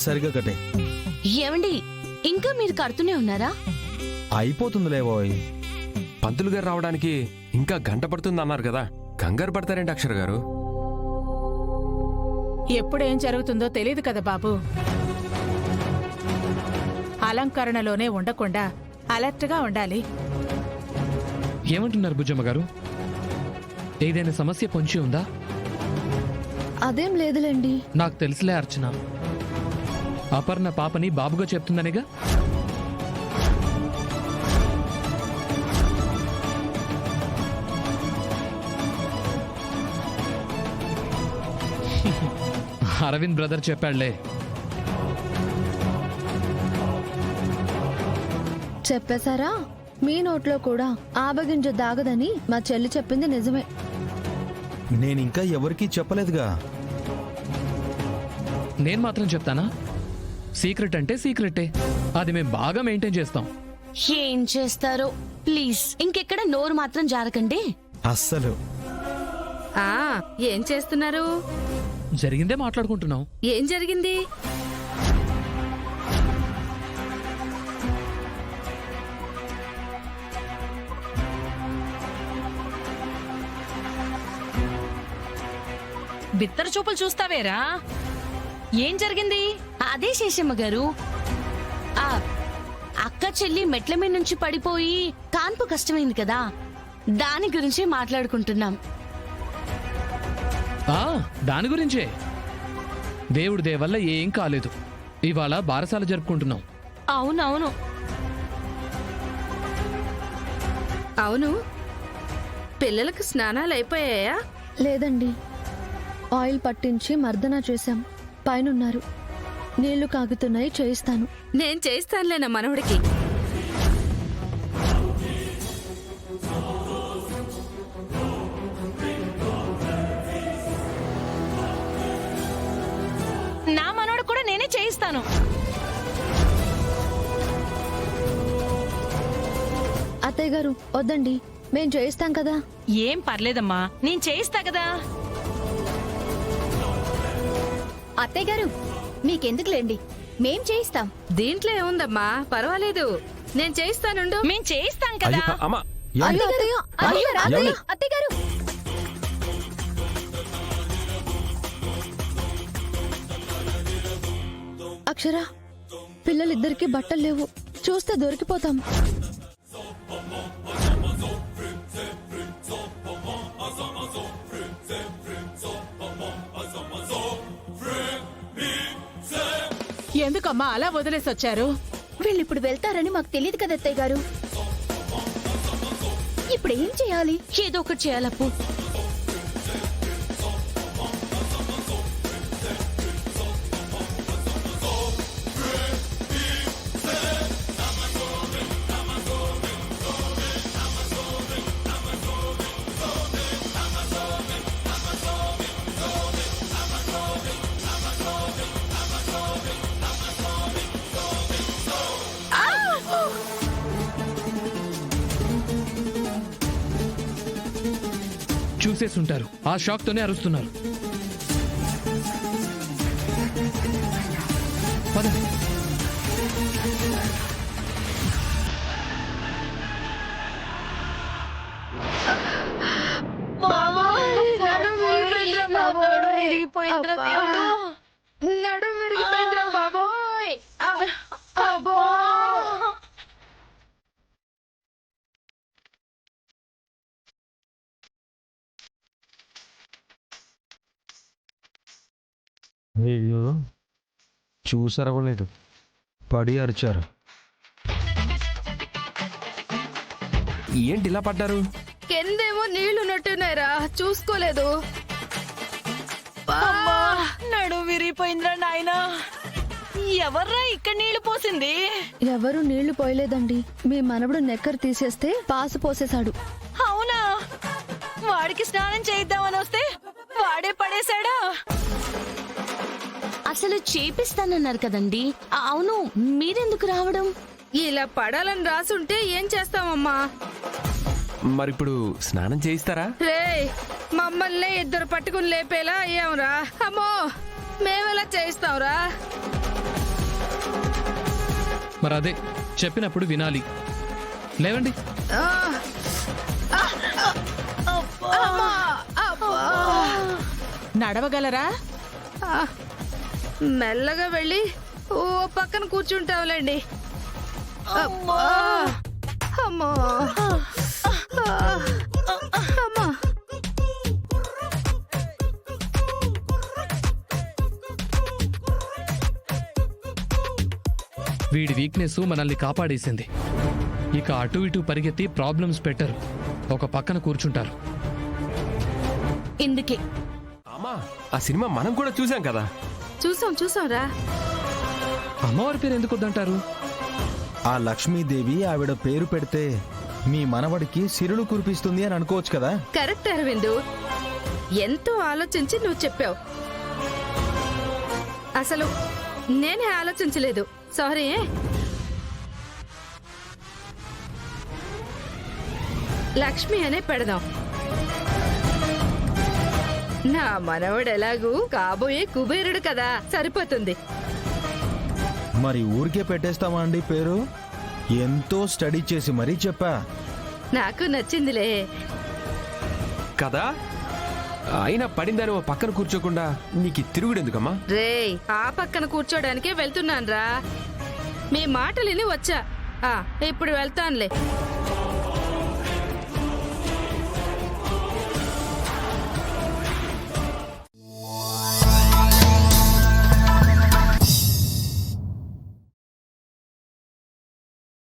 సరిగా కట్టే. ఏమండి, ఇంకా మీరు కడుతూనే ఉన్నారా? అయిపోతుందిలేవోయ్. పంతులు గారు రావడానికి ఇంకా గంట పడుతుంది అన్నారు కదా, కంగారు పడతారేంటి అక్షర గారు? ఎప్పుడేం జరుగుతుందో తెలియదు కదా బాబు. అలంకరణలోనే ఉండకుండా అలర్ట్గా ఉండాలి. ఏమంటున్నారు బుజ్జమ్మ గారు? ఏదైనా సమస్య పొంచి ఉందా? అదేం లేదులేండి. నాకు తెలుసులే అర్చన. అపర్ణ పాపని బాబుగా చెప్తుందనేగా. అరవింద్ బ్రదర్ చెప్పాడులే. చెప్పేశారా? మీ నోట్లో కూడా ఆబగింజ దాగదని మా చెల్లి చెప్పింది నిజమే. నేనింకా ఎవరికీ చెప్పలేదుగా. నేను మాత్రం చెప్తానా? సీక్రెట్ అంటే సీక్రెటే. అది మేము బాగా మెయింటైన్ చేస్తాం. ఏం చేస్తారో ప్లీజ్ ఇంకెక్కడ నోరు మాత్రం జారకండి. అస్సలు. ఏం చేస్తున్నారు? జరిగిందే మాట్లాడుకుంటున్నాం. ఏం జరిగింది? బిత్తర చూపులు చూస్తావేరా? ఏం జరిగింది? అదే శేషమ్మ గారు, ఆ అక్క చెల్లి మెట్ల మీద నుంచి పడిపోయి కాన్పు కష్టమైంది కదా, దాని గురించి మాట్లాడుకుంటున్నాం. దాని గురించే. దేవుడి దయ వల్ల ఏం కాలేదు. ఇవాళ బారసాల జరుపుకుంటున్నాం. అవునవును. అవును, పిల్లలకు స్నానాలు అయిపోయాయా? లేదండి, ఆయిల్ పట్టించి మర్దన చేశాం. పైనున్నారు, నీళ్లు కాగుతున్నాయి, చేయిస్తాను. నేను చేస్తానులేనా మనవడికి. నా మనోడు కూడా నేనే చేయిస్తాను. అత్తయ్య గారు వద్దండి, మేం చేయిస్తాం కదా. ఏం పర్లేదమ్మా, నేను చేయిస్తా కదా. అత్తయ్య గారు మీకెందుకులేండి, మేం చేయిస్తాం. దీంట్లో ఏముందమ్మా, పర్వాలేదు, నేను చేయిస్తానుండు. మేం చేయిస్తాం కదా. అమ్మా, అయ్యో, అత్తయ్య, అయ్యో, అత్తయ్య. అత్తయ్య గారు అక్షర, పిల్లలిద్దరికి బట్టలు లేవు, చూస్తే దొరికిపోతాం. ఎందుకమ్మా అలా వదిలేసొచ్చారు? వీళ్ళిప్పుడు వెళ్తారని మాకు తెలియదు కదా అత్తయ్య గారు. ఇప్పుడు ఏం చేయాలి? ఏదో ఒకటి చేయాలప్పు. చూసేసుంటారు, ఆ షాక్ తోనే అరుస్తున్నారు. పదండి. అయ్యో, చూసరవలేదు, పడి అరిచారు. ఏంటి ఇలా పడ్డారు? కిందేమో నీళ్లు నట్టున్నారా, చూసుకోలేదు. నడు విరిగిపోయిందిరా నాయనా. ఎవర్రా ఇక్కడ నీళ్లు పోసింది? ఎవరు నీళ్లు పోయలేదండి, మీ మనవడు నెక్కర్ తీసేస్తే పాసు పోసేశాడు. అవునా? వాడికి స్నానం చేయిద్దామని వస్తే వాడే పడేశాడా? అసలు చేపిస్తానన్నారు కదండి. అవును, మీరెందుకు రావడం? ఇలా పడాలని రాసుంటే ఏం చేస్తామమ్మా? మరిప్పుడు స్నానం చేయిస్తారా? రే, మమ్మల్ని ఇద్దరు పట్టుకుని లేపేలా అయ్యాంరా. అమ్మో, మేమెలా చేయిస్తాంరా? మరి అదే చెప్పినప్పుడు వినాలి. లేవండి. నడవగలరా? మెల్లగా వెళ్ళి ఓ పక్కన కూర్చుంటావులేండి. అమ్మా. అమ్మా. అమ్మా. వీడి వీక్నెస్ మనల్ని కాపాడేసింది. ఇక అటు ఇటు పరిగెత్తి ప్రాబ్లమ్స్ పెట్టరు, ఒక పక్కన కూర్చుంటారు. ఇందుకే అమ్మా ఆ సినిమా మనం కూడా చూసాం కదా. చూసాం రా. అమ్మవారి పేరు ఎందుకు వద్దంటారు? ఆ లక్ష్మీదేవి ఆవిడ పేరు పెడితే మీ మనవడికి సిరులు కురిపిస్తుంది అని అనుకోవచ్చు కదా. కరెక్ట్ అరవిందు, ఎంతో ఆలోచించి నువ్వు చెప్పావు. అసలు నేనే ఆలోచించలేదు, సారీ. లక్ష్మి అనే పెడదాం. నా మనవడు ఎలాగూ కాబోయే కుబేరుడు కదా, సరిపోతుంది. మరి ఊరికే పెట్టేస్తామా అండి పేరు? ఎంతో స్టడీ చేసి మరీ చెప్పా. నాకు నచ్చిందిలే. కదా అయినా పడిందని ఓ పక్కన కూర్చోకుండా నీకు ఈ తిరుగుడు ఎందుకమ్మా? రేయ్, ఆ పక్కన కూర్చోడానికే వెళ్తున్నాను రా. మీ మాటలిని వచ్చా. ఇప్పుడు వెళ్తానులే.